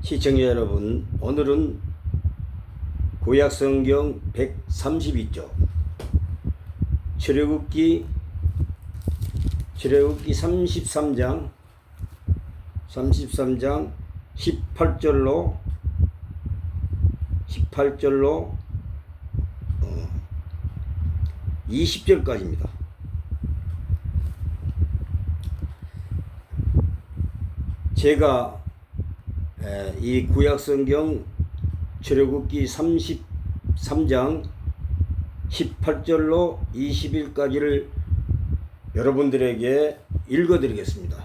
시청자 여러분, 오늘은 구약성경 132쪽 출애굽기 33장 18절로 20절까지입니다. 제가 이 구약성경 출애굽기 33장 18절로 20일까지를 여러분들에게 읽어드리겠습니다.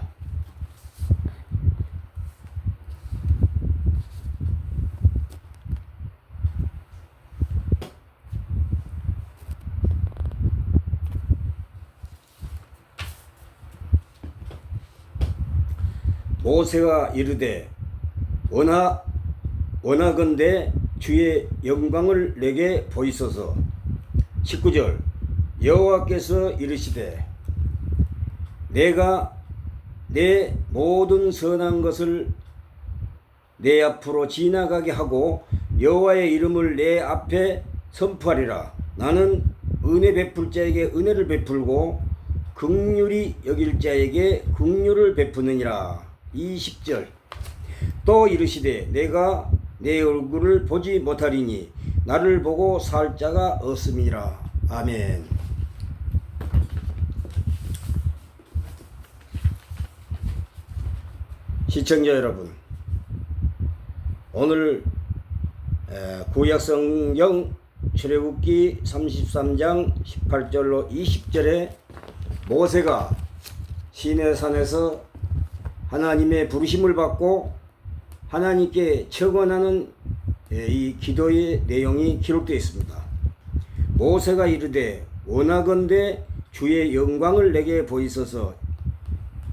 모세가 이르되 원하건대 주의 영광을 내게 보이소서. 19절 여호와께서 이르시되 내가 내 모든 선한 것을 내 앞으로 지나가게 하고 여호와의 이름을 내 앞에 선포하리라. 나는 은혜 베풀 자에게 은혜를 베풀고 긍휼히 여길 자에게 긍휼을 베푸느니라. 20절 또 이르시되 내가 내 얼굴을 보지 못하리니 나를 보고 살 자가 없음이라. 아멘. 시청자 여러분, 오늘 구약성경 출애굽기 33장 18절로 20절에 모세가 시내산에서 하나님의 부르심을 받고 하나님께 청원하는 이 기도의 내용이 기록되어 있습니다. 모세가 이르되 원하건대 주의 영광을 내게 보이소서.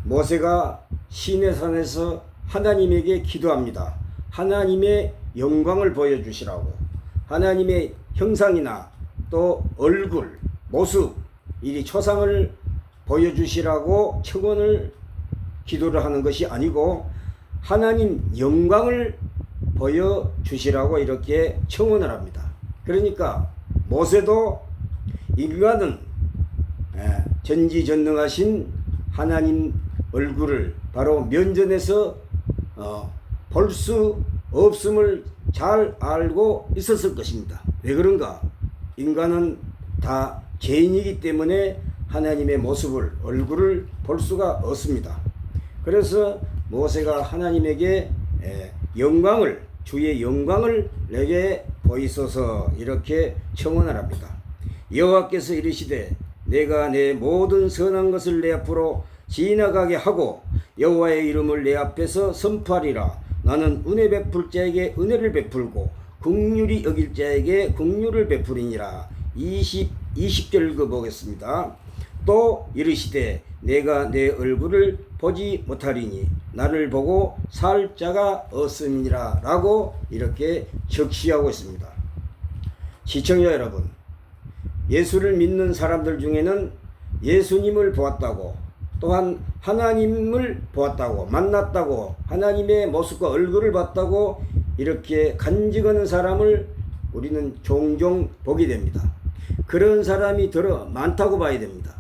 모세가 시내산에서 하나님에게 기도합니다. 하나님의 영광을 보여주시라고, 하나님의 형상이나 또 얼굴, 모습, 이 초상을 보여주시라고 청원을 기도를 하는 것이 아니고 하나님 영광을 보여주시라고 이렇게 청원을 합니다. 그러니까 모세도 인간은 전지전능하신 하나님 얼굴을 바로 면전에서 볼 수 없음을 잘 알고 있었을 것입니다. 왜 그런가? 인간은 다 죄인이기 때문에 하나님의 모습을, 얼굴을 볼 수가 없습니다. 그래서 모세가 하나님에게 영광을, 주의 영광을 내게 보이소서 이렇게 청원을 합니다. 여호와께서 이르시되 내가 내 모든 선한 것을 내 앞으로 지나가게 하고 여호와의 이름을 내 앞에서 선포하리라. 나는 은혜 베풀 자에게 은혜를 베풀고 긍휼히 여길 자에게 긍휼을 베푸리니라. 20절 읽어보겠습니다. 또 이르시되 내가 내 얼굴을 보지 못하리니 나를 보고 살 자가 없음이니라 라고 이렇게 적시하고 있습니다. 시청자 여러분, 예수를 믿는 사람들 중에는 예수님을 보았다고, 또한 하나님을 보았다고, 만났다고, 하나님의 모습과 얼굴을 봤다고 이렇게 간증하는 사람을 우리는 종종 보게 됩니다. 그런 사람이 더러 많다고 봐야 됩니다.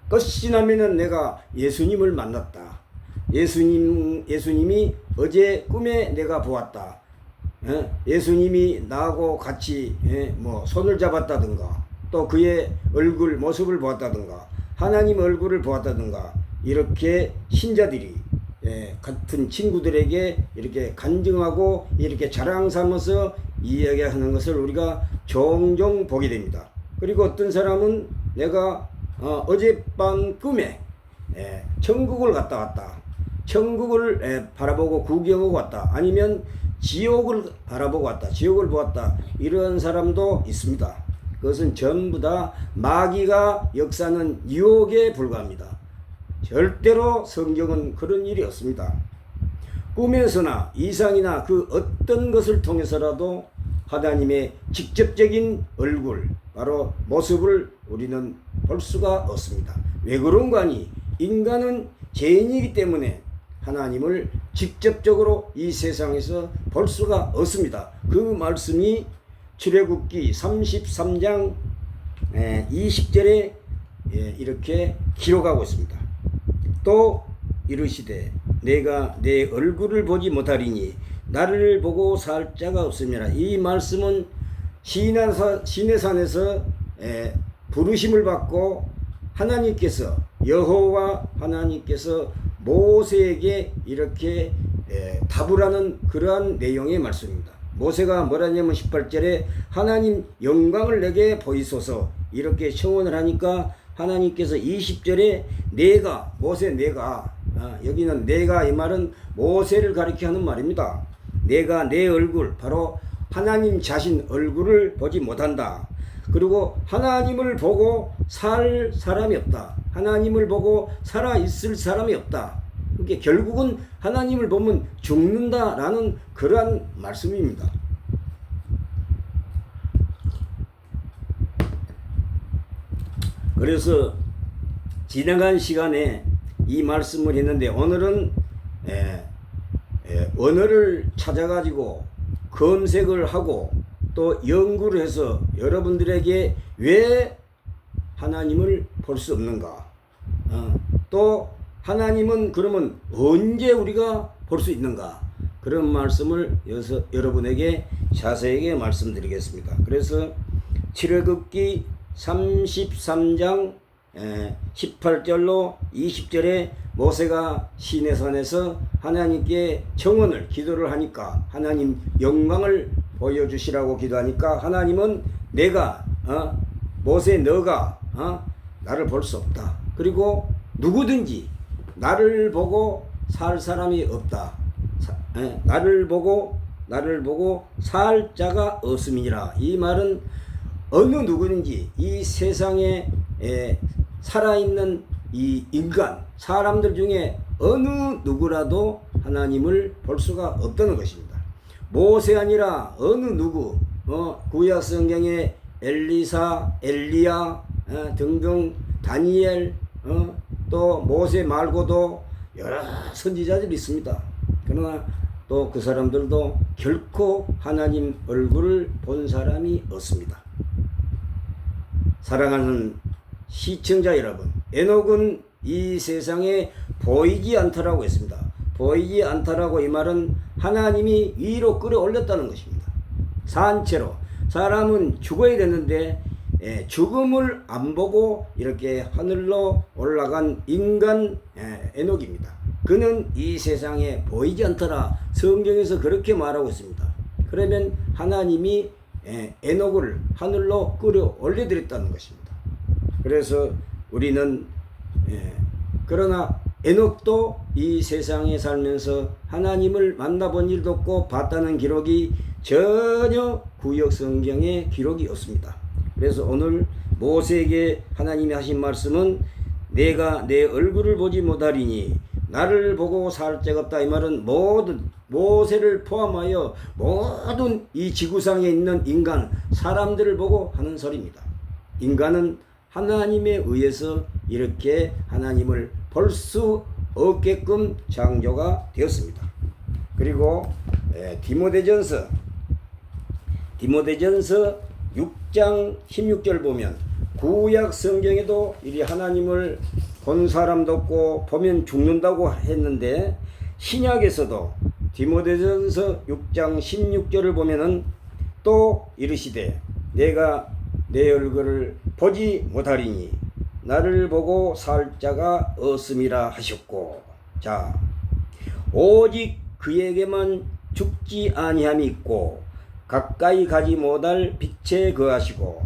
끝이 나면은 내가 예수님을 만났다. 예수님이 어제 꿈에 내가 보았다. 예수님이 나하고 같이 손을 잡았다든가, 또 그의 얼굴 모습을 보았다든가, 하나님 얼굴을 보았다든가, 이렇게 신자들이 같은 친구들에게 이렇게 간증하고 이렇게 자랑 삼아서 이야기하는 것을 우리가 종종 보게 됩니다. 그리고 어떤 사람은 내가 어젯밤 꿈에 천국을 갔다 왔다, 천국을 바라보고 구경하고 왔다, 아니면 지옥을 바라보고 왔다, 지옥을 보았다, 이런 사람도 있습니다. 그것은 전부 다 마귀가 역사하는 유혹에 불과합니다. 절대로 성경은 그런 일이 없습니다. 꿈에서나 이상이나 그 어떤 것을 통해서라도 하나님의 직접적인 얼굴, 바로 모습을 우리는 볼 수가 없습니다. 왜 그런가 하니 인간은 죄인이기 때문에 하나님을 직접적으로 이 세상에서 볼 수가 없습니다. 그 말씀이 출애굽기 33장 20절에 이렇게 기록하고 있습니다. 또 이르시되 내가 내 얼굴을 보지 못하리니 나를 보고 살 자가 없음이라. 이 말씀은 시내산에서 부르심을 받고 하나님께서, 여호와 하나님께서 모세에게 이렇게 답을 하는 그러한 내용의 말씀입니다. 모세가 뭐라냐면 18절에 하나님 영광을 내게 보이소서 이렇게 청원을 하니까 하나님께서 20절에 내가, 모세 내가, 여기는 내가 이 말은 모세를 가리켜 하는 말입니다. 내가 내 얼굴, 바로 하나님 자신 얼굴을 보지 못한다. 그리고 하나님을 보고 살 사람이 없다. 하나님을 보고 살아 있을 사람이 없다. 그러니까 결국은 하나님을 보면 죽는다라는 그러한 말씀입니다. 그래서 지나간 시간에 이 말씀을 했는데 오늘은 언어를 찾아가지고 검색을 하고 또 연구를 해서 여러분들에게 왜 하나님을 볼 수 없는가, 또 하나님은 그러면 언제 우리가 볼 수 있는가, 그런 말씀을 여러분에게 자세하게 말씀드리겠습니다. 그래서 출애굽기 33장 18절로 20절에 모세가 시내산에서 하나님께 청원을, 기도를 하니까 하나님 영광을 보여주시라고 기도하니까 하나님은 내가 모세 너가 나를 볼 수 없다. 그리고 누구든지 나를 보고 살 사람이 없다. 나를 보고 살 자가 없음이니라. 이 말은 어느 누구든지 이 세상에 살아있는 이 인간, 사람들 중에 어느 누구라도 하나님을 볼 수가 없다는 것입니다. 모세 아니라 어느 누구, 구약 성경에 엘리사, 엘리야 등등, 다니엘, 또 모세 말고도 여러 선지자들이 있습니다. 그러나 또 그 사람들도 결코 하나님 얼굴을 본 사람이 없습니다. 사랑하는 시청자 여러분, 에녹은 이 세상에 보이지 않더라고 했습니다. 보이지 않더라고, 이 말은 하나님이 위로 끌어올렸다는 것입니다. 산채로 사람은 죽어야 되는데 죽음을 안 보고 이렇게 하늘로 올라간 인간 에녹입니다. 그는 이 세상에 보이지 않더라. 성경에서 그렇게 말하고 있습니다. 그러면 하나님이 에녹을 하늘로 끌어올려 드렸다는 것입니다. 그래서 우리는 그러나 에녹도 이 세상에 살면서 하나님을 만나본 일도 없고 봤다는 기록이 전혀 구약 성경에 기록이 없습니다. 그래서 오늘 모세에게 하나님이 하신 말씀은 내가 내 얼굴을 보지 못하리니 나를 보고 살 자가 없다. 이 말은 모든 모세를 포함하여 모든 이 지구상에 있는 인간, 사람들을 보고 하는 소리입니다. 인간은 하나님에 의해서 이렇게 하나님을 볼 수 없게끔 창조가 되었습니다. 그리고 디모데전서 6장 16절 보면 구약 성경에도 이리 하나님을 본 사람도 없고 보면 죽는다고 했는데 신약에서도 디모데전서 6장 16절을 보면은 또 이르시되 내가 내 얼굴을 보지 못하리니 나를 보고 살 자가 없음이라 하셨고, 자, 오직 그에게만 죽지 아니함이 있고 가까이 가지 못할 빛에 거하시고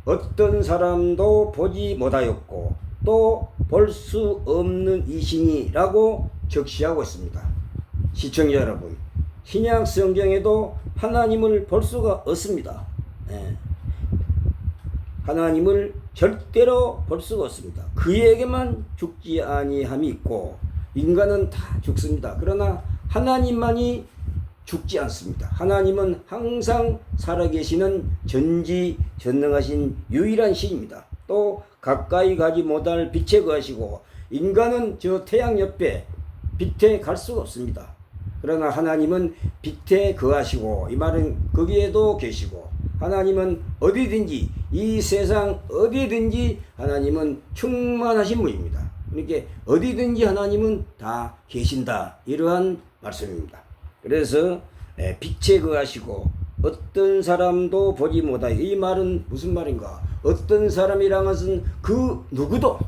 어떤 사람도 보지 못하였고 또 볼 수 없는 이시니라고 적시하고 있습니다. 시청자 여러분, 신약 성경에도 하나님을 볼 수가 없습니다. 하나님을 절대로 볼 수가 없습니다. 그에게만 죽지 아니함이 있고 인간은 다 죽습니다. 그러나 하나님만이 죽지 않습니다. 하나님은 항상 살아계시는 전지전능하신 유일한 신입니다. 또 가까이 가지 못할 빛에 거하시고 인간은 저 태양 옆에 빛에 갈 수가 없습니다. 그러나 하나님은 빛에 거하시고, 이 말은 거기에도 계시고, 하나님은 어디든지, 이 세상 어디든지 하나님은 충만하신 분입니다. 그러니까 어디든지 하나님은 다 계신다, 이러한 말씀입니다. 그래서 빛에 거하시고 어떤 사람도 보지 못하여, 이 말은 무슨 말인가? 어떤 사람이란 것은 그 누구도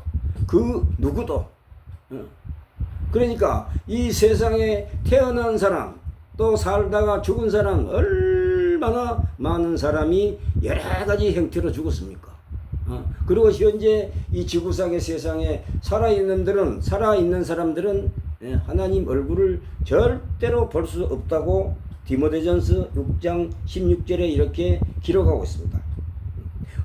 그러니까 이 세상에 태어난 사람, 또 살다가 죽은 사람, 얼마나 많은 사람이 여러 가지 형태로 죽었습니까? 그리고 현재 이 지구상의 세상에 살아있는 사람들은 하나님 얼굴을 절대로 볼 수 없다고 디모데전서 6장 16절에 이렇게 기록하고 있습니다.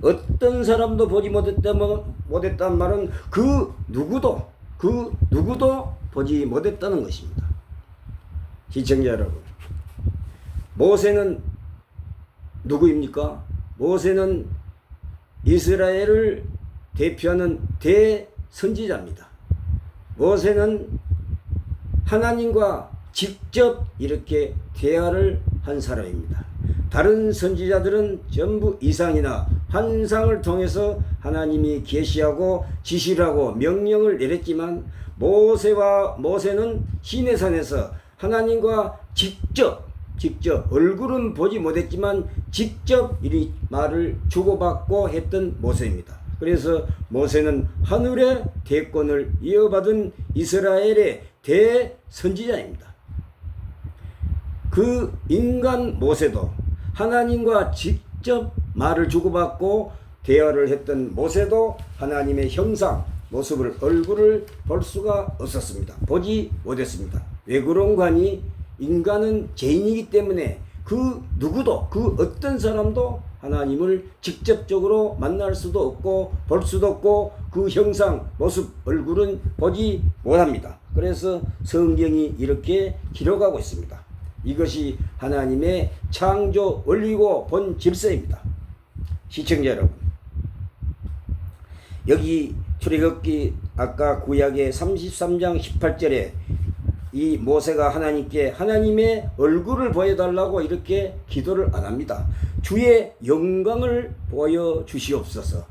어떤 사람도 보지 못했다는 말은 그 누구도 보지 못했다는 것입니다. 시청자 여러분, 모세는 누구입니까? 모세는 이스라엘을 대표하는 대선지자입니다. 모세는 하나님과 직접 이렇게 대화를 한 사람입니다. 다른 선지자들은 전부 이상이나 환상을 통해서 하나님이 계시하고 지시를 하고 명령을 내렸지만, 모세는 시내산에서 하나님과 직접 얼굴은 보지 못했지만 직접 이 말을 주고받고 했던 모세입니다. 그래서 모세는 하늘의 대권을 이어받은 이스라엘의 대선지자입니다. 그 인간 모세도 하나님과 직접 말을 주고받고 대화를 했던 모세도 하나님의 형상, 모습을, 얼굴을 볼 수가 없었습니다. 보지 못했습니다. 왜 그런가 하니, 인간은 죄인이기 때문에 그 누구도, 그 어떤 사람도 하나님을 직접적으로 만날 수도 없고 볼 수도 없고 그 형상, 모습, 얼굴은 보지 못합니다. 그래서 성경이 이렇게 기록하고 있습니다. 이것이 하나님의 창조 원리고 본 질서입니다. 시청자 여러분, 여기 출애굽기 아까 구약의 33장 18절에 이 모세가 하나님께 하나님의 얼굴을 보여달라고 이렇게 기도를 안 합니다. 주의 영광을 보여주시옵소서.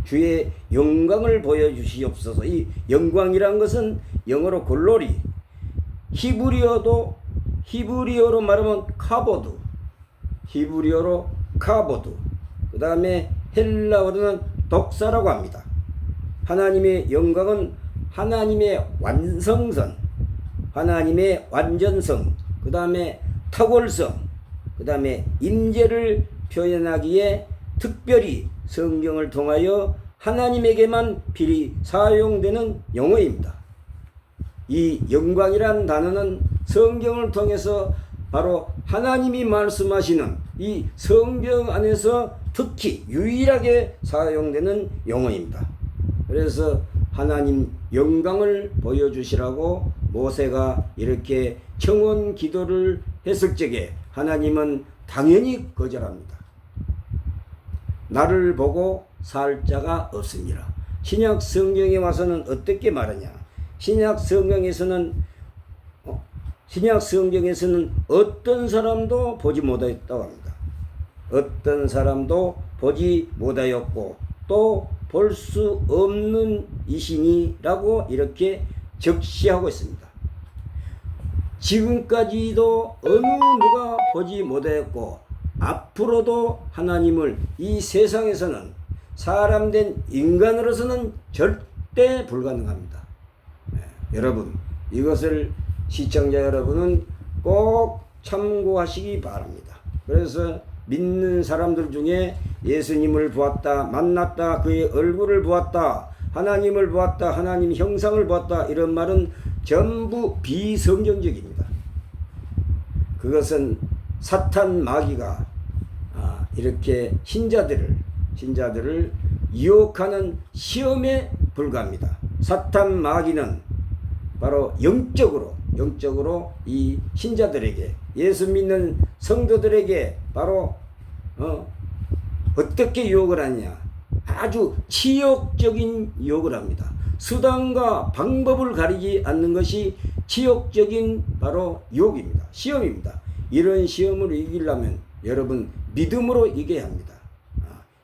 주의 영광을 보여주시옵소서. 이 영광이란 것은 영어로 글로리, 히브리어로 말하면 카보드, 그 다음에 헬라어로는 독사라고 합니다. 하나님의 영광은 하나님의 완성성, 하나님의 완전성, 그 다음에 탁월성, 그 다음에 임재를 표현하기에 특별히 성경을 통하여 하나님에게만 필히 사용되는 용어입니다. 이 영광이란 단어는 성경을 통해서 바로 하나님이 말씀하시는 이 성경 안에서 특히 유일하게 사용되는 용어입니다. 그래서 하나님 영광을 보여주시라고 모세가 이렇게 청원 기도를 했을 적에 하나님은 당연히 거절합니다. 나를 보고 살 자가 없으니라. 신약 성경에 와서는 어떻게 말하냐? 신약 성경에서는 어떤 사람도 보지 못하였다고 합니다. 어떤 사람도 보지 못하였고 또 볼 수 없는 이시니라고 이렇게 적시하고 있습니다. 지금까지도 어느 누가 보지 못하였고 앞으로도 하나님을 이 세상에서는 사람된 인간으로서는 절대 불가능합니다. 여러분, 이것을 시청자 여러분은 꼭 참고하시기 바랍니다. 그래서 믿는 사람들 중에 예수님을 보았다, 만났다, 그의 얼굴을 보았다, 하나님을 보았다, 하나님 형상을 보았다, 이런 말은 전부 비성경적입니다. 그것은 사탄 마귀가 이렇게 신자들을 유혹하는 시험에 불과합니다. 사탄 마귀는 바로 영적으로 이 신자들에게, 예수 믿는 성도들에게 바로 어떻게 유혹을 하느냐, 아주 치욕적인 유혹을 합니다. 수단과 방법을 가리지 않는 것이 지옥적인 바로 유혹입니다. 시험입니다. 이런 시험을 이기려면 여러분 믿음으로 이겨야 합니다.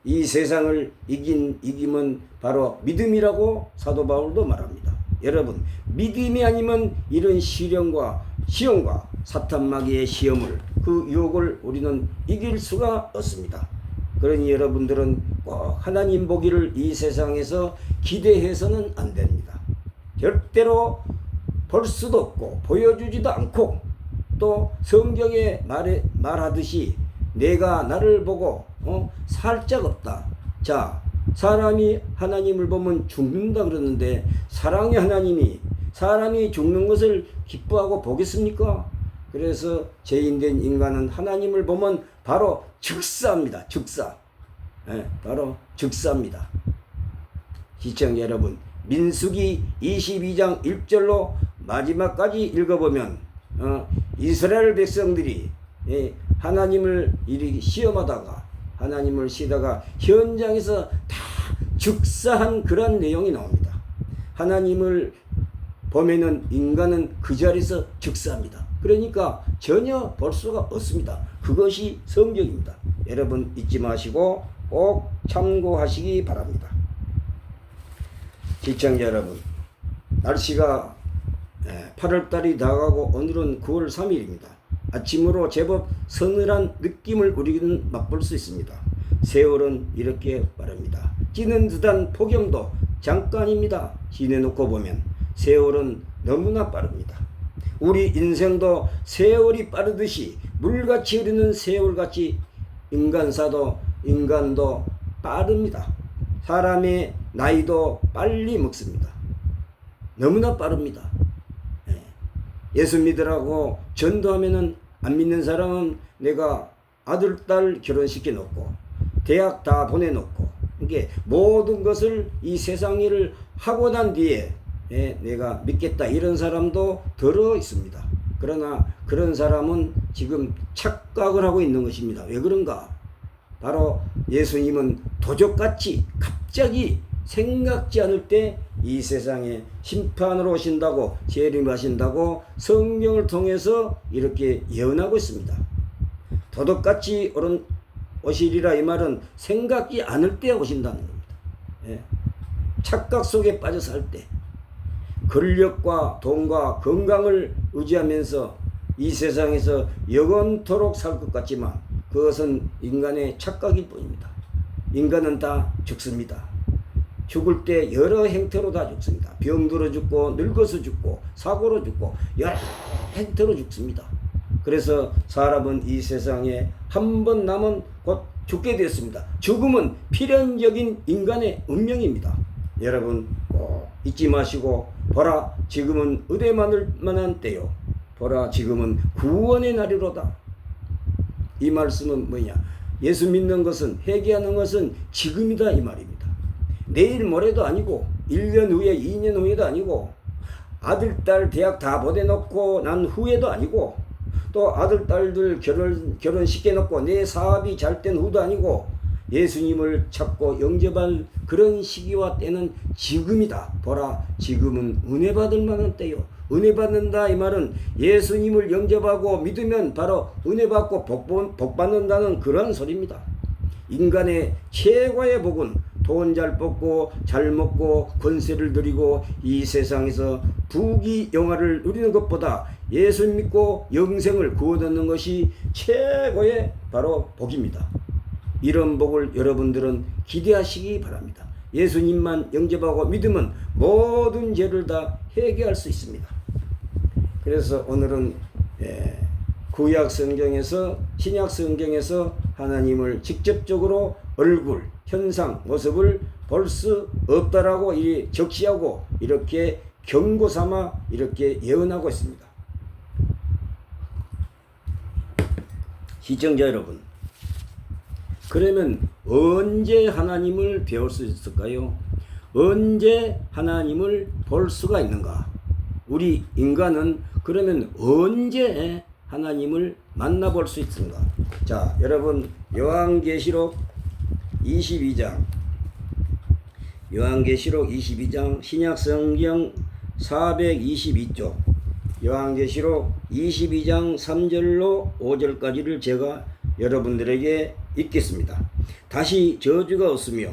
이 세상을 이김은 바로 믿음이라고 사도 바울도 말합니다. 여러분 믿음이 아니면 이런 시련과 시험과 사탄 마귀의 시험을 그 유혹을 우리는 이길 수가 없습니다. 그러니 여러분들은 꼭 하나님 보기를 이 세상에서 기대해서는 안 됩니다. 절대로 볼 수도 없고 보여주지도 않고 또 성경에 말하듯이 내가 나를 보고 살짝 없다. 자, 사람이 하나님을 보면 죽는다 그러는데 사랑의 하나님이 사람이 죽는 것을 기뻐하고 보겠습니까? 그래서 죄인된 인간은 하나님을 보면 바로 즉사입니다. 즉사. 바로 즉사입니다. 시청자 여러분, 민수기 22장 1절로 마지막까지 읽어보면 이스라엘 백성들이 하나님을 이렇게 시험하다가 하나님을 시다가 현장에서 다 즉사한 그런 내용이 나옵니다. 하나님을 보면은 인간은 그 자리에서 즉사합니다. 그러니까 전혀 볼 수가 없습니다. 그것이 성경입니다. 여러분 잊지 마시고 꼭 참고하시기 바랍니다. 시청자 여러분, 날씨가 8월달이 다가가고 오늘은 9월 3일입니다. 아침으로 제법 서늘한 느낌을 우리는 맛볼 수 있습니다. 세월은 이렇게 빠릅니다. 찌는 듯한 폭염도 잠깐입니다. 지내놓고 보면 세월은 너무나 빠릅니다. 우리 인생도 세월이 빠르듯이 물같이 흐르는 세월같이 인간도 빠릅니다. 사람의 나이도 빨리 먹습니다. 너무나 빠릅니다. 예수 믿으라고 전도하면은 안 믿는 사람은 내가 아들, 딸 결혼시켜 놓고 대학 다 보내놓고 이게 모든 것을 이 세상 일을 하고 난 뒤에 내가 믿겠다 이런 사람도 들어 있습니다. 그러나 그런 사람은 지금 착각을 하고 있는 것입니다. 왜 그런가? 바로 예수님은 도적같이 갑자기 생각지 않을 때 이 세상에 심판으로 오신다고 재림하신다고 성경을 통해서 이렇게 예언하고 있습니다. 도둑같이 오시리라 이 말은 생각지 않을 때 오신다는 겁니다. 착각 속에 빠져 살 때 권력과 돈과 건강을 의지하면서 이 세상에서 영원토록 살 것 같지만 그것은 인간의 착각일 뿐입니다. 인간은 다 죽습니다. 죽을 때 여러 행태로 다 죽습니다. 병들어 죽고 늙어서 죽고 사고로 죽고 여러 행태로 죽습니다. 그래서 사람은 이 세상에 한 번 남은 곧 죽게 되었습니다. 죽음은 필연적인 인간의 운명입니다. 여러분 꼭 잊지 마시고 보라 지금은 의뢰만한 때요. 보라 지금은 구원의 날이로다. 이 말씀은 뭐냐? 예수 믿는 것은 회개하는 것은 지금이다 이 말입니다. 내일 모레도 아니고 1년 후에 2년 후에도 아니고 아들 딸 대학 다 보내놓고 난 후에도 아니고 또 아들 딸들 결혼시켜놓고 내 사업이 잘 된 후도 아니고 예수님을 찾고 영접할 그런 시기와 때는 지금이다. 보라 지금은 은혜 받을 만한 때요. 은혜 받는다 이 말은 예수님을 영접하고 믿으면 바로 은혜 받고 복 받는다는 그런 소리입니다. 인간의 최고의 복은 돈 잘 벌고 잘 먹고 권세를 누리고 이 세상에서 부귀영화를 누리는 것보다 예수 믿고 영생을 구원 얻는 것이 최고의 바로 복입니다. 이런 복을 여러분들은 기대하시기 바랍니다. 예수님만 영접하고 믿으면 모든 죄를 다 회개할 수 있습니다. 그래서 오늘은 구약 성경에서 신약 성경에서 하나님을 직접적으로 얼굴, 현상, 모습을 볼 수 없다라고 적시하고 이렇게 경고 삼아 이렇게 예언하고 있습니다. 시청자 여러분, 그러면 언제 하나님을 배울 수 있을까요? 언제 하나님을 볼 수가 있는가? 우리 인간은 그러면 언제 하나님을 만나볼 수 있는가? 자, 여러분 요한계시록 22장 신약성경 422쪽 요한계시록 22장 3절로 5절까지를 제가 여러분들에게 읽겠습니다. 다시 저주가 없으며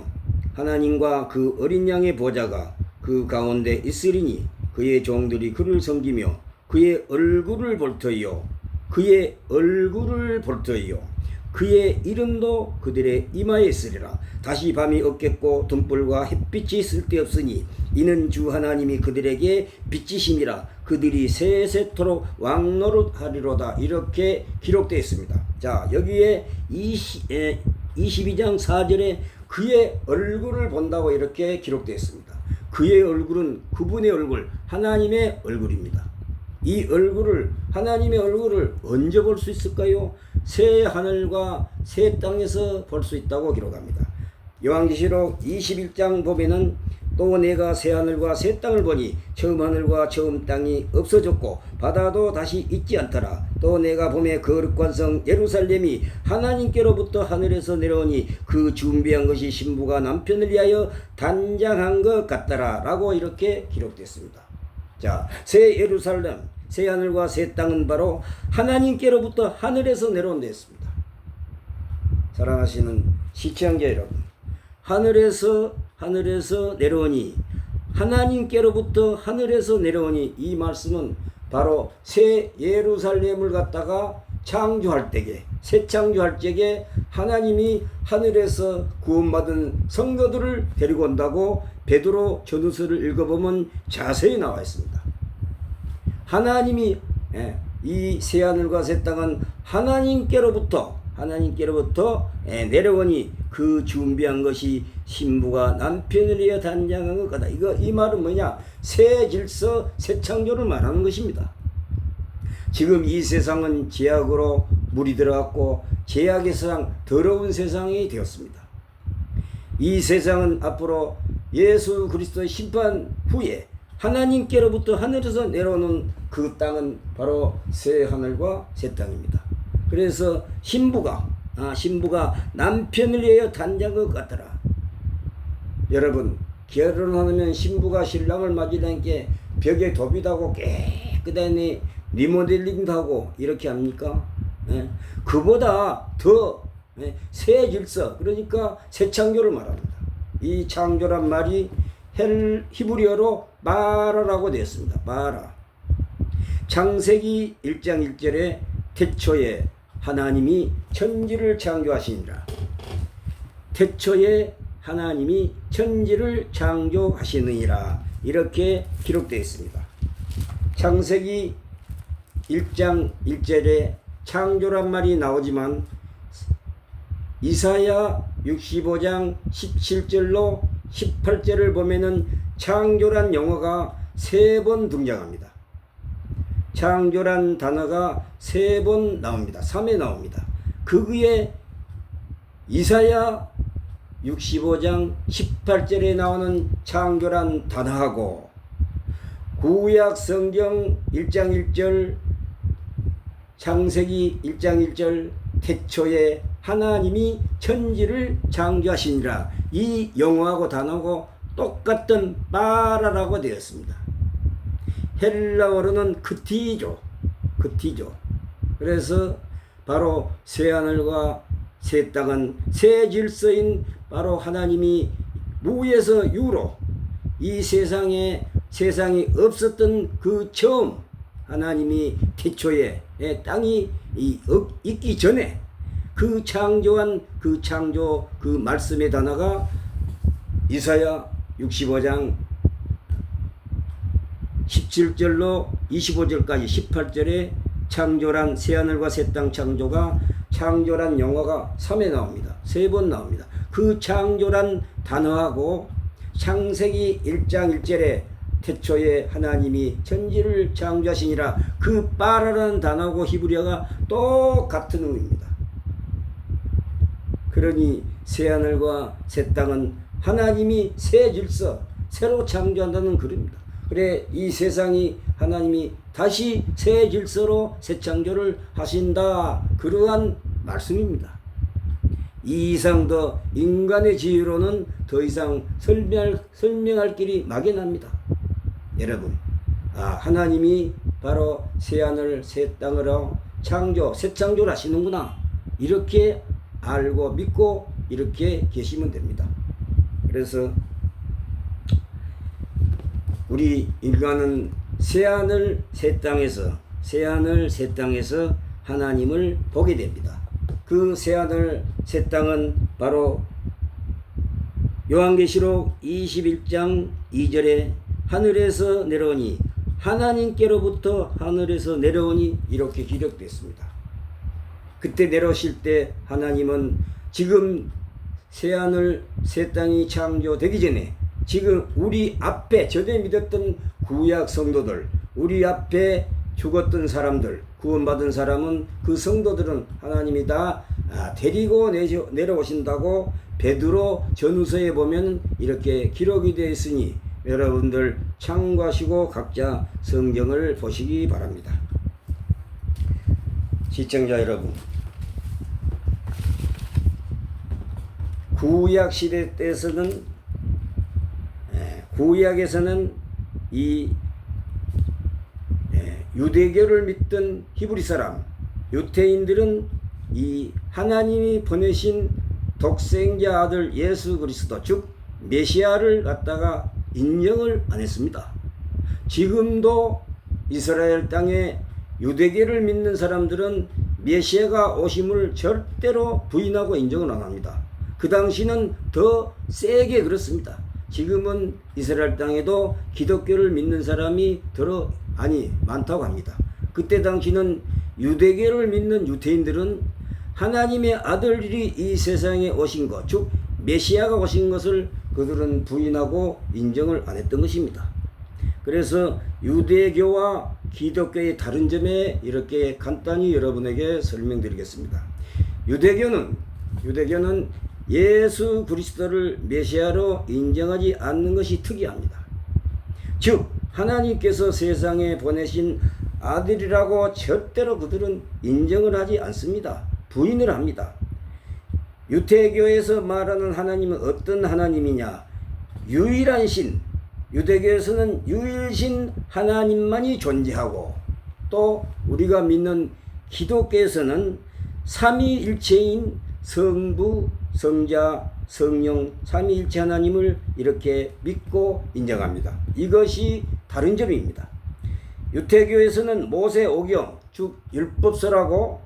하나님과 그 어린 양의 보좌가 그 가운데 있으리니 그의 종들이 그를 섬기며 그의 얼굴을 볼 터이요 그의 얼굴을 볼 터이요 그의 이름도 그들의 이마에 있으리라. 다시 밤이 없겠고 등불과 햇빛이 쓸데없으니 이는 주 하나님이 그들에게 빛이심이라. 그들이 세세토록 왕노릇하리로다. 이렇게 기록되어 있습니다. 자, 여기에 22장 4절에 그의 얼굴을 본다고 이렇게 기록되어 있습니다. 그의 얼굴은 그분의 얼굴, 하나님의 얼굴입니다. 이 얼굴을, 하나님의 얼굴을 언제 볼 수 있을까요? 새 하늘과 새 땅에서 볼 수 있다고 기록합니다. 요한계시록 21장 보면은 또 내가 새 하늘과 새 땅을 보니 처음 하늘과 처음 땅이 없어졌고 바다도 다시 있지 않더라. 또 내가 봄에 거룩한 성 예루살렘이 하나님께로부터 하늘에서 내려오니 그 준비한 것이 신부가 남편을 위하여 단장한 것 같더라 라고 이렇게 기록됐습니다. 자, 새 예루살렘, 새 하늘과 새 땅은 바로 하나님께로부터 하늘에서 내려온 데 있습니다. 사랑하시는 시청자 여러분, 하늘에서 내려오니, 하나님께로부터 하늘에서 내려오니, 이 말씀은 바로 새 예루살렘을 갖다가 창조할 때에, 새 창조할 때에 하나님이 하늘에서 구원받은 성도들을 데리고 온다고 베드로 전후서를 읽어보면 자세히 나와 있습니다. 하나님이, 이 새하늘과 새 땅은 하나님께로부터 내려오니 그 준비한 것이 신부가 남편을 위해 단장한 것 같다. 이 말은 뭐냐? 새 질서, 새 창조를 말하는 것입니다. 지금 이 세상은 죄악으로 물이 들어갔고 죄악의 세상, 더러운 세상이 되었습니다. 이 세상은 앞으로 예수 그리스도의 심판 후에 하나님께로부터 하늘에서 내려오는 그 땅은 바로 새 하늘과 새 땅입니다. 그래서 신부가 남편을 위하여 단장한 것 같더라. 여러분, 결혼하면 신부가 신랑을 맞이하니까 벽에 도비다고 깨끗하니 리모델링도 하고 이렇게 합니까? 그보다 더 새 질서, 그러니까 새 창조를 말합니다. 이 창조란 말이 히브리어로 바라라고 되었습니다. 바라. 창세기 1장 1절에 태초에 하나님이 천지를 창조하시니라. 태초에 하나님이 천지를 창조하시느니라. 이렇게 기록되어 있습니다. 창세기 1장 1절에 창조란 말이 나오지만 이사야 65장 17절로 18절을 보면은 창조란 용어가 3번 등장합니다. 창조란 단어가 3번 나옵니다. 3회 나옵니다. 그 위에 이사야 65장 18절에 나오는 창조란 단어하고 구약 성경 1장 1절 창세기 1장 1절 태초에 하나님이 천지를 창조하시니라. 이 용어하고 단어하고 똑같은 바라라고 되었습니다. 헬라어로는 크티죠. 그래서 바로 새 하늘과 새 땅은 새 질서인 바로 하나님이 무에서 유로 이 세상이 없었던 그 처음 하나님이 태초에 땅이 있기 전에 그 창조한 그 창조 그 말씀의 단어가 이사야 65장 17절로 25절까지 18절에 창조란 새하늘과 새 땅 창조가 창조란 용어가 3회 나옵니다. 3번 나옵니다. 그 창조란 단어하고 창세기 1장 1절에 태초에 하나님이 천지를 창조하시니라. 그 바라라는 단어하고 히브리어가 똑같은 의미입니다. 그러니 새하늘과 새 땅은 하나님이 새 질서, 새로 창조한다는 글입니다. 그래, 이 세상이 하나님이 다시 새 질서로 새 창조를 하신다. 그러한 말씀입니다. 이 이상 더 인간의 지혜로는 더 이상 설명할 길이 막연합니다. 여러분, 하나님이 바로 새하늘 새 땅으로 창조, 새 창조를 하시는구나. 이렇게 알고 믿고 이렇게 계시면 됩니다. 그래서 우리 인간은 새하늘 새 땅에서 하나님을 보게 됩니다. 그 새하늘 새 땅은 바로 요한계시록 21장 2절에 하늘에서 내려오니, 하나님께로부터 하늘에서 내려오니, 이렇게 기록됐습니다. 그때 내려오실 때 하나님은 지금 새하늘 새 땅이 창조되기 전에 지금 우리 앞에 전에 믿었던 구약 성도들, 우리 앞에 죽었던 사람들, 구원받은 사람은, 그 성도들은 하나님이 다 데리고 내려오신다고 베드로 전후서에 보면 이렇게 기록이 되어 있으니 여러분들 참고하시고 각자 성경을 보시기 바랍니다. 시청자 여러분, 구약 시대 때에서는, 구약에서는 이 유대교를 믿던 히브리 사람, 유태인들은 이 하나님이 보내신 독생자 아들 예수 그리스도, 즉 메시아를 갖다가 인정을 안 했습니다. 지금도 이스라엘 땅에 유대교를 믿는 사람들은 메시아가 오심을 절대로 부인하고 인정을 안 합니다. 그 당시는 더 세게 그렇습니다. 지금은 이스라엘 땅에도 기독교를 믿는 사람이 많다고 합니다. 그때 당시는 유대교를 믿는 유태인들은 하나님의 아들이 이 세상에 오신 것, 즉 메시아가 오신 것을 그들은 부인하고 인정을 안 했던 것입니다. 그래서 유대교와 기독교의 다른 점에 이렇게 간단히 여러분에게 설명드리겠습니다. 유대교는 예수 그리스도를 메시아로 인정하지 않는 것이 특이합니다. 즉 하나님께서 세상에 보내신 아들이라고 절대로 그들은 인정을 하지 않습니다. 부인을 합니다. 유태교에서 말하는 하나님은 어떤 하나님이냐? 유일한 신, 유대교에서는 유일신 하나님만이 존재하고, 또 우리가 믿는 기독교에서는 삼위일체인 성부, 성자, 성령, 삼위일체 하나님을 이렇게 믿고 인정합니다. 이것이 다른 점입니다. 유태교에서는 모세오경, 즉 율법서라고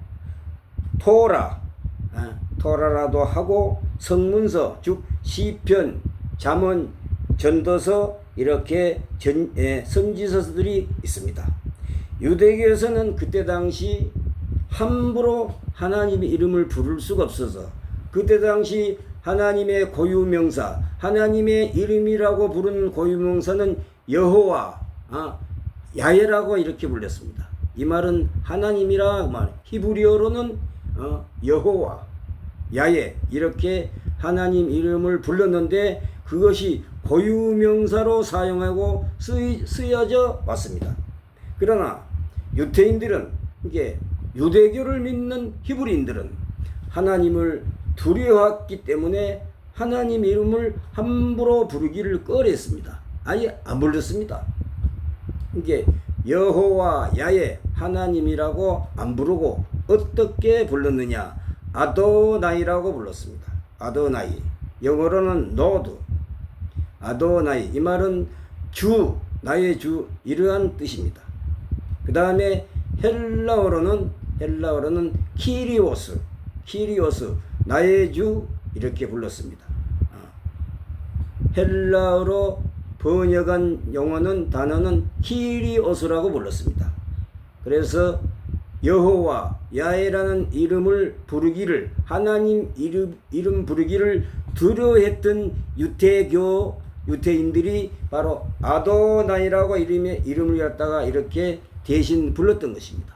토라라도 하고, 성문서, 즉 시편, 잠언, 전도서, 이렇게 선지서들이 있습니다. 유대교에서는 그때 당시 함부로 하나님의 이름을 부를 수가 없어서 그때 당시 하나님의 고유명사, 하나님의 이름이라고 부르는 고유명사는 여호와, 야훼라고 이렇게 불렸습니다. 이 말은 하나님이라 말, 히브리어로는 여호와, 야훼, 이렇게 하나님 이름을 불렀는데 그것이 고유명사로 사용하고 쓰여져 왔습니다. 그러나 유태인들은, 이게 유대교를 믿는 히브리인들은 하나님을 두려워했기 때문에 하나님 이름을 함부로 부르기를 꺼려했습니다. 아예 안 불렀습니다. 이게 여호와, 야훼, 하나님이라고 안 부르고 어떻게 불렀느냐? 아도나이라고 불렀습니다. 아도나이, 영어로는 노드, 아도나이, 이 말은 주, 나의 주, 이러한 뜻입니다. 그 다음에 헬라어로는 키리오스, 나의 주, 이렇게 불렀습니다. 헬라어로 번역한 단어는 키리오스라고 불렀습니다. 그래서 여호와, 야훼라는 이름을 부르기를, 하나님 이름 부르기를 두려워했던 유태인들이 바로 아도나이라고 이름을 갖다가 이렇게 대신 불렀던 것입니다.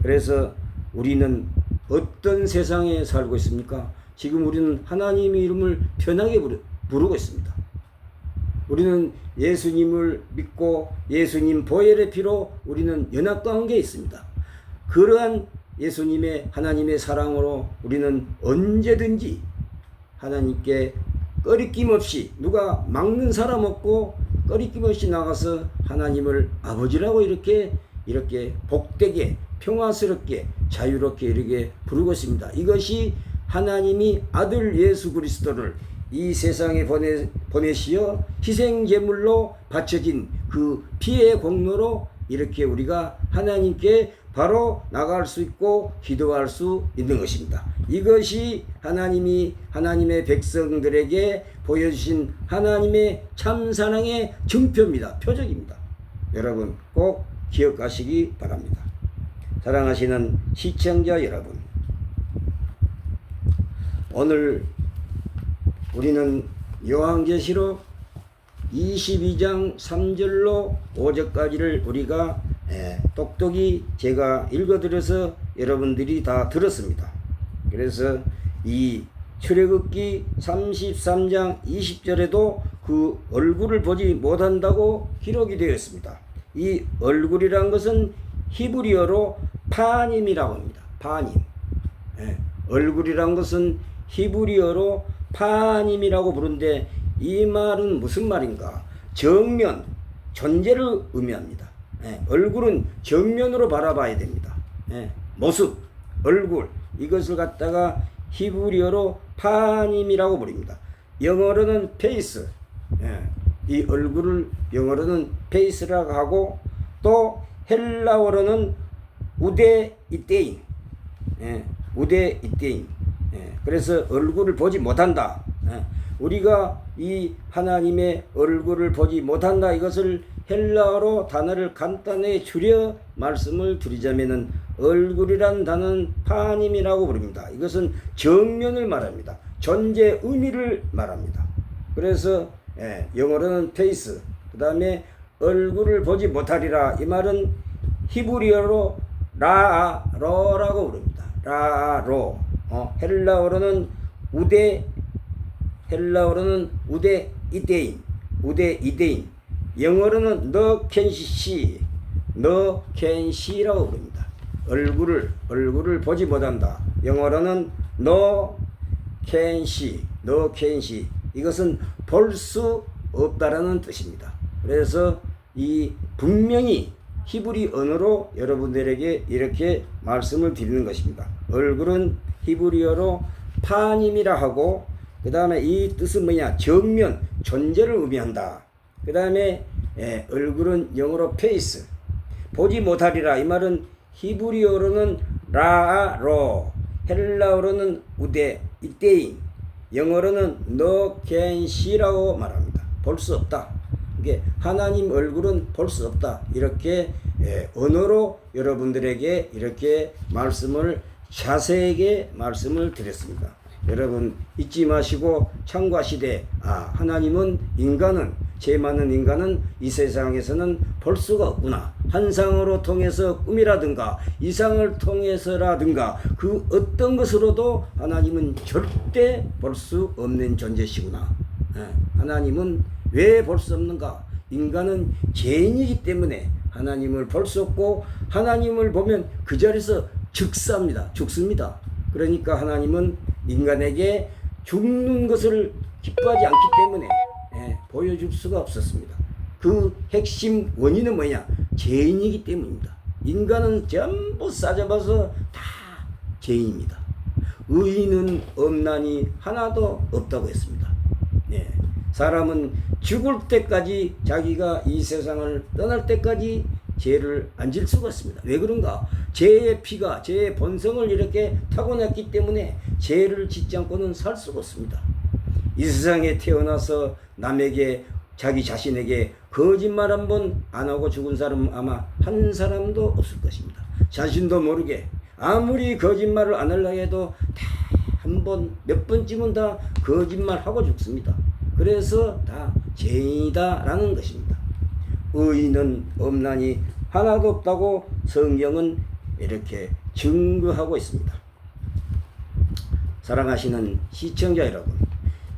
그래서 우리는 어떤 세상에 살고 있습니까? 지금 우리는 하나님의 이름을 편하게 부르고 있습니다. 우리는 예수님을 믿고 예수님 보혈의 피로 우리는 연합관계에 있습니다. 그러한 하나님의 사랑으로 우리는 언제든지 하나님께 꺼리낌 없이, 누가 막는 사람 없고 꺼리낌 없이 나가서 하나님을 아버지라고 이렇게 복되게 평화스럽게 자유롭게 이렇게 부르고 있습니다. 이것이 하나님이 아들 예수 그리스도를 이 세상에 보내시어 희생제물로 바쳐진 그 피의 공로로 이렇게 우리가 하나님께 바로 나갈 수 있고 기도할 수 있는 것입니다. 이것이 하나님이 하나님의 백성들에게 보여주신 하나님의 참사랑의 증표입니다. 표적입니다. 여러분 꼭 기억하시기 바랍니다. 사랑하시는 시청자 여러분, 오늘 우리는 요한계시록 22장 3절로 5절까지를 우리가 똑똑히 제가 읽어드려서 여러분들이 다 들었습니다. 그래서 이 출애굽기 33장 20절에도 그 얼굴을 보지 못한다고 기록이 되어 있습니다. 이 얼굴이란 것은 히브리어로 파님이라고 합니다. 파님. 얼굴이란 것은 히브리어로 파님이라고 부르는데 이 말은 무슨 말인가? 정면, 존재를 의미합니다. 얼굴은 정면으로 바라봐야 됩니다. 모습, 얼굴, 이것을 갖다가 히브리어로 파님이라고 부릅니다. 영어로는 페이스, 이 얼굴을 영어로는 페이스라고 하고, 또 헬라어로는 우데 이테인, 우데 이테인. 그래서 얼굴을 보지 못한다. 우리가 이 하나님의 얼굴을 보지 못한다, 이것을 헬라어로 단어를 간단히 줄여 말씀을 드리자면은 얼굴이란 단어는 파님이라고 부릅니다. 이것은 정면을 말합니다. 존재 의미를 말합니다. 그래서 영어로는 페이스, 그 다음에 얼굴을 보지 못하리라, 이 말은 히브리어로 라로라고 부릅니다. 라로. 헬라어로는 우데 이데인, 우데 이데인. 영어로는 너 캔시, 너 캔시라고 부릅니다. 얼굴을 보지 못한다. 영어로는 너 캔시, 너 캔시. 이것은 볼 수 없다라는 뜻입니다. 그래서 이 분명히 히브리 언어로 여러분들에게 이렇게 말씀을 드리는 것입니다. 얼굴은 히브리어로 파님이라 하고, 그 다음에 이 뜻은 뭐냐? 정면, 존재를 의미한다. 그 다음에 얼굴은 영어로 페이스, 보지 못하리라, 이 말은 히브리어로는 라로, 헬라어로는 우데 이테인, 영어로는 no can see라고 말합니다. 볼 수 없다. 이게 하나님 얼굴은 볼 수 없다. 이렇게 언어로 여러분들에게 이렇게 말씀을 자세하게 말씀을 드렸습니다. 여러분 잊지 마시고 참고하시되, 하나님은 인간은, 죄 많은 인간은 이 세상에서는 볼 수가 없구나. 환상으로 통해서 꿈이라든가 이상을 통해서라든가 그 어떤 것으로도 하나님은 절대 볼 수 없는 존재시구나. 하나님은 왜 볼 수 없는가? 인간은 죄인이기 때문에 하나님을 볼 수 없고, 하나님을 보면 그 자리에서 죽습니다. 그러니까 하나님은 인간에게 죽는 것을 기뻐하지 않기 때문에 보여줄 수가 없었습니다. 그 핵심 원인은 뭐냐? 죄인이기 때문입니다. 인간은 전부 싸잡아서 다 죄인입니다. 의인은 없나니 하나도 없다고 했습니다. 사람은 죽을 때까지, 자기가 이 세상을 떠날 때까지 죄를 안 질 수가 없습니다. 왜 그런가? 죄의 피가, 죄의 본성을 이렇게 타고났기 때문에 죄를 짓지 않고는 살 수가 없습니다. 이 세상에 태어나서 남에게, 자기 자신에게 거짓말 한 번 안 하고 죽은 사람은 아마 한 사람도 없을 것입니다. 자신도 모르게 아무리 거짓말을 안 하려고 해도 다 한 번, 몇 번쯤은 다 거짓말하고 죽습니다. 그래서 다 죄인이다 라는 것입니다. 의인은 없나니 하나도 없다고 성경은 이렇게 증거하고 있습니다. 사랑하시는 시청자 여러분,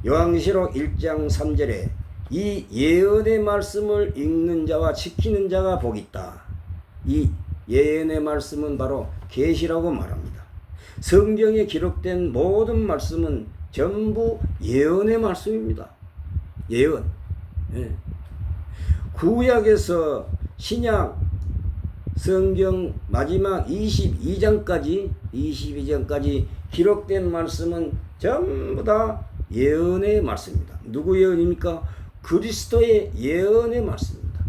요한계시록 1장 3절에 이 예언의 말씀을 읽는 자와 지키는 자가 복이 있다. 이 예언의 말씀은 바로 계시라고 말합니다. 성경에 기록된 모든 말씀은 전부 예언의 말씀입니다. 예언. 구약에서 신약 성경 마지막 22장까지 기록된 말씀은 전부 다 예언의 말씀입니다. 누구 예언입니까? 그리스도의 예언의 말씀입니다.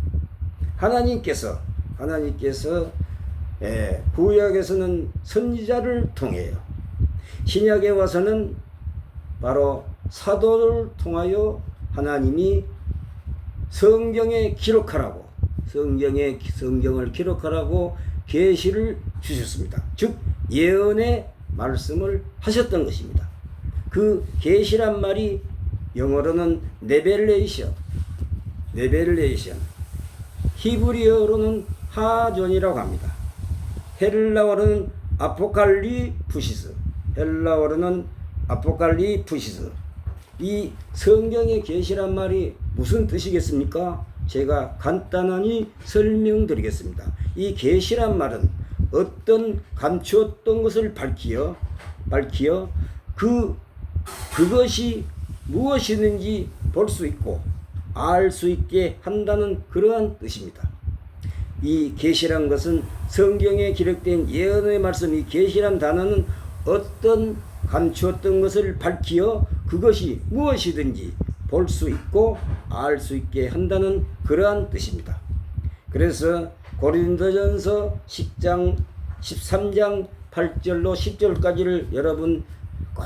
하나님께서 구약에서는 선지자를 통해요. 신약에 와서는 바로 사도를 통하여 하나님이 성경을 기록하라고 계시를 주셨습니다. 즉 예언의 말씀을 하셨던 것입니다. 그 계시란 말이 영어로는 레벨레이션, 히브리어로는 하존이라고 합니다. 헬라어로는 아포칼리푸시스. 이 성경의 계시란 말이 무슨 뜻이겠습니까? 제가 간단히 설명드리겠습니다. 이 계시란 말은 어떤 감추었던 것을 밝히어 그것이 무엇이든지 볼 수 있고 알 수 있게 한다는 그러한 뜻입니다. 이 계시란 것은 성경에 기록된 예언의 말씀, 이 계시란 단어는 어떤 감추었던 것을 밝히어 그것이 무엇이든지 볼 수 있고 알 수 있게 한다는 그러한 뜻입니다. 그래서 고린도전서 10장 13장 8절로 10절까지를 여러분 꼭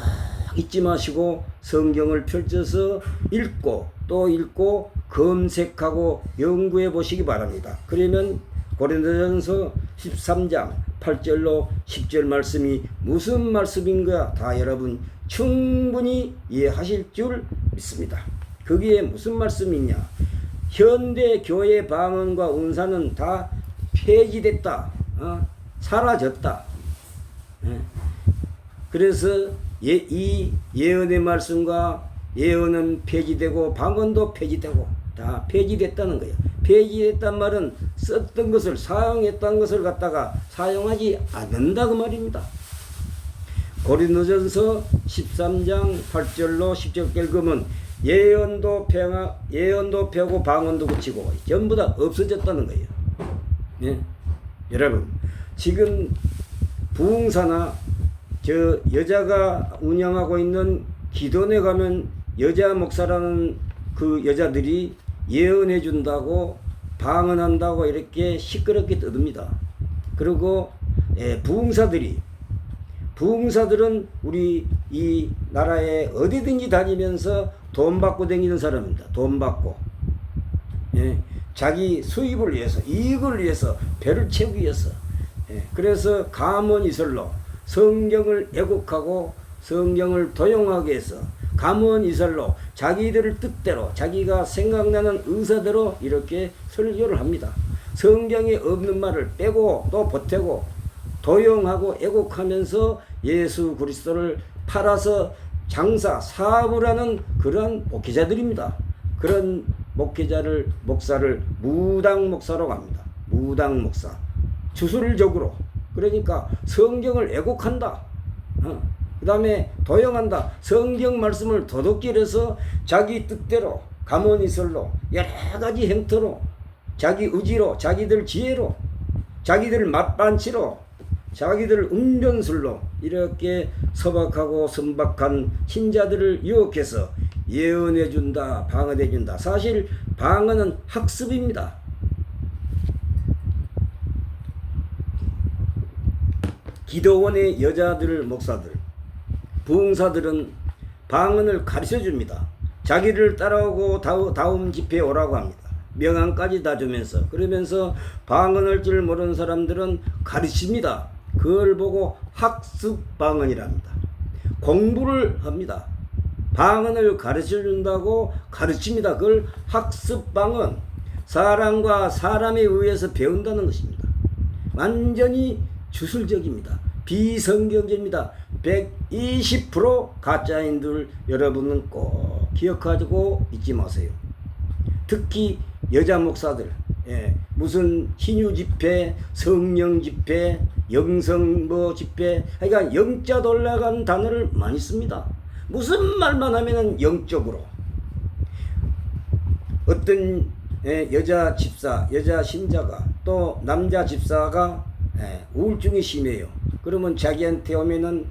잊지 마시고 성경을 펼쳐서 읽고 또 읽고 검색하고 연구해 보시기 바랍니다. 그러면 고린도전서 13장 8절로 10절 말씀이 무슨 말씀인가 다 여러분 충분히 이해하실 줄 믿습니다. 거기에 무슨 말씀이냐? 현대 교회 방언과 운사는 다 폐지됐다. 사라졌다. 그래서 이 예언의 말씀과 예언은 폐지되고 방언도 폐지되고 다 폐지됐다는 거예요. 폐지됐단 말은 썼던 것을 사용했던 것을 갖다가 사용하지 않는다 그 말입니다. 고린도전서 13장 8절로 10절 읽으면 예언도 폐고 방언도 그치고 전부 다 없어졌다는 거예요. 예? 여러분 지금 부흥사나 저 여자가 운영하고 있는 기도원에 가면 여자 목사라는 그 여자들이 예언해 준다고 방언한다고 이렇게 시끄럽게 떠듭니다. 그리고 부흥사들은 우리 이 나라에 어디든지 다니면서 돈 받고 다니는 사람입니다. 돈 받고 자기 수입을 위해서 이익을 위해서 배를 채우기 위해서 그래서 감언이설로 성경을 애곡하고 성경을 도용하기 위해서 감언이설로 자기들 뜻대로 자기가 생각나는 의사대로 이렇게 설교를 합니다. 성경에 없는 말을 빼고 또 보태고 도용하고 애곡하면서 예수 그리스도를 팔아서 사업을 하는 그러한 목회자들입니다. 그런 목사를 무당 목사라고 합니다. 무당 목사. 주술적으로. 그러니까 성경을 애곡한다. 그 다음에 도용한다. 성경 말씀을 도둑질해서 자기 뜻대로 감언이설로 여러 가지 행태로 자기 의지로 자기들 지혜로 자기들 맛반치로 자기들 운전술로 이렇게 서박하고 선박한 신자들을 유혹해서 예언해준다 방언해준다. 사실 방언은 학습입니다. 기도원의 여자들 목사들 부흥사들은 방언을 가르쳐줍니다. 자기를 따라오고 다음 집회에 오라고 합니다. 명함까지 다 주면서 그러면서 방언할 줄 모르는 사람들은 가르칩니다. 그걸 보고 학습 방언이랍니다. 공부를 합니다. 방언을 가르쳐준다고 가르칩니다. 그걸 학습 방언. 사람과 사람에 의해서 배운다는 것입니다. 완전히 주술적입니다. 비성경적입니다. 120% 가짜인 줄 여러분은 꼭 기억하고 잊지 마세요. 특히 여자 목사들 무슨 신유 집회, 성령 집회, 영성 집회, 그러니까 영자 올라간 단어를 많이 씁니다. 무슨 말만 하면은 영적으로 어떤 여자 집사, 여자 신자가 또 남자 집사가 우울증이 심해요. 그러면 자기한테 오면은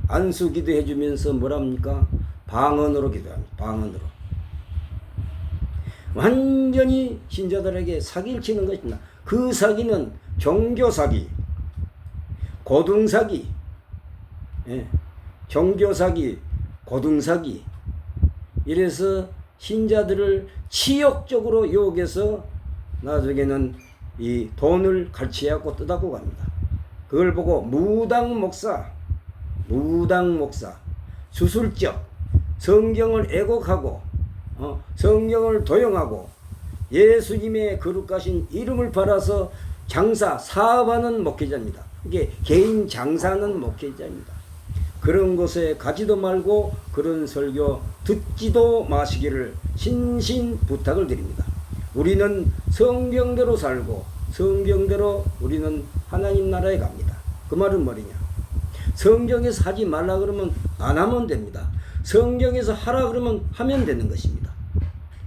안수 기도해 주면서 뭐랍니까? 방언으로 기도합니다. 방언으로. 완전히 신자들에게 사기를 치는 것입니다. 그 사기는 종교 사기, 고등 사기, 종교 사기, 고등 사기. 이래서 신자들을 치욕적으로 유혹해서 나중에는 이 돈을 갈취하고 뜯어고 갑니다. 그걸 보고 무당 목사, 주술적 성경을 애곡하고 성경을 도용하고 예수님의 거룩하신 이름을 팔아서 사업하는 목회자입니다. 이게 개인 장사하는 목회자입니다. 그런 곳에 가지도 말고 그런 설교 듣지도 마시기를 신신 부탁을 드립니다. 우리는 성경대로 살고 성경대로 우리는 하나님 나라에 갑니다. 그 말은 뭐냐? 성경에서 하지 말라 그러면 안 하면 됩니다. 성경에서 하라 그러면 하면 되는 것입니다.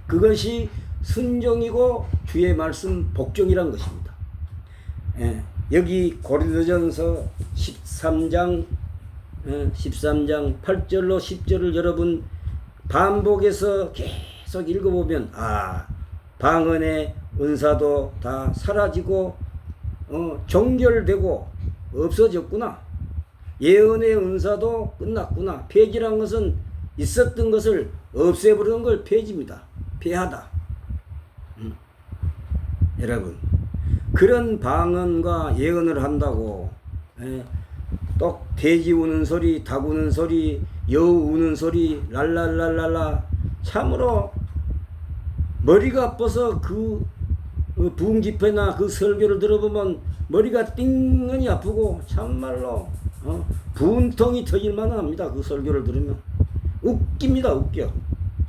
그것이 순종이고 주의 말씀 복종이란 것입니다. 여기 고린도전서 13장 8절로 10절을 여러분 반복해서 계속 읽어보면 방언의 은사도 다 사라지고 종결되고 없어졌구나. 예언의 은사도 끝났구나. 폐지란 것은 있었던 것을 없애버리는 걸 폐지입니다. 폐하다. 여러분 그런 방언과 예언을 한다고 또 돼지 우는 소리, 닭 우는 소리, 여우 우는 소리, 랄랄랄랄라, 참으로 머리가 아파서 그 부흥 집회나 그 설교를 들어보면 머리가 띵하니 아프고 참말로 분통이 터질 만합니다. 그 설교를 들으면 웃깁니다. 웃겨.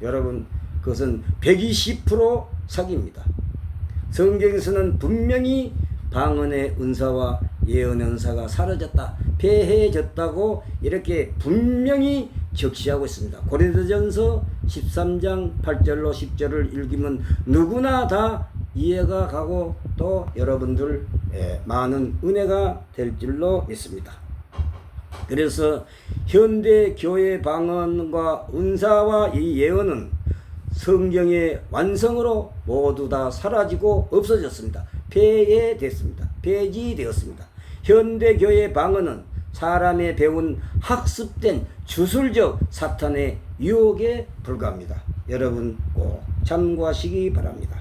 여러분 그것은 120% 사기입니다. 성경에서는 분명히 방언의 은사와 예언의 은사가 사라졌다, 폐해졌다고 이렇게 분명히 적시하고 있습니다. 고린도전서 13장 8절로 10절을 읽으면 누구나 다 이해가 가고 또 여러분들 많은 은혜가 될 줄로 믿습니다. 그래서 현대 교회 방언과 은사와 이 예언은 성경의 완성으로 모두 다 사라지고 없어졌습니다. 폐해됐습니다. 폐지되었습니다. 현대 교회 방언은 사람의 배운 학습된 주술적 사탄의 유혹에 불과합니다. 여러분 꼭 참고하시기 바랍니다.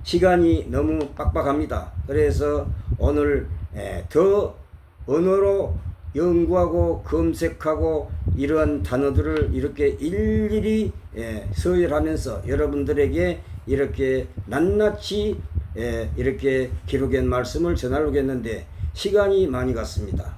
시간이 너무 빡빡합니다. 그래서 오늘 더 언어로 연구하고 검색하고 이러한 단어들을 이렇게 일일이 서열하면서 여러분들에게 이렇게 낱낱이 이렇게 기록한 말씀을 전하려고 했는데 시간이 많이 갔습니다.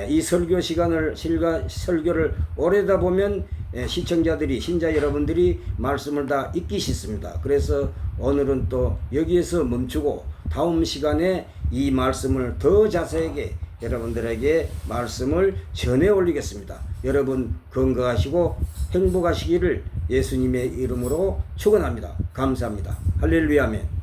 이 설교 설교를 오래다 보면 시청자들이, 신자 여러분들이 말씀을 다 잊기 쉽습니다. 그래서 오늘은 또 여기에서 멈추고 다음 시간에 이 말씀을 더 자세하게 여러분들에게 말씀을 전해 올리겠습니다. 여러분 건강하시고 행복하시기를 예수님의 이름으로 축원합니다. 감사합니다. 할렐루야 아멘.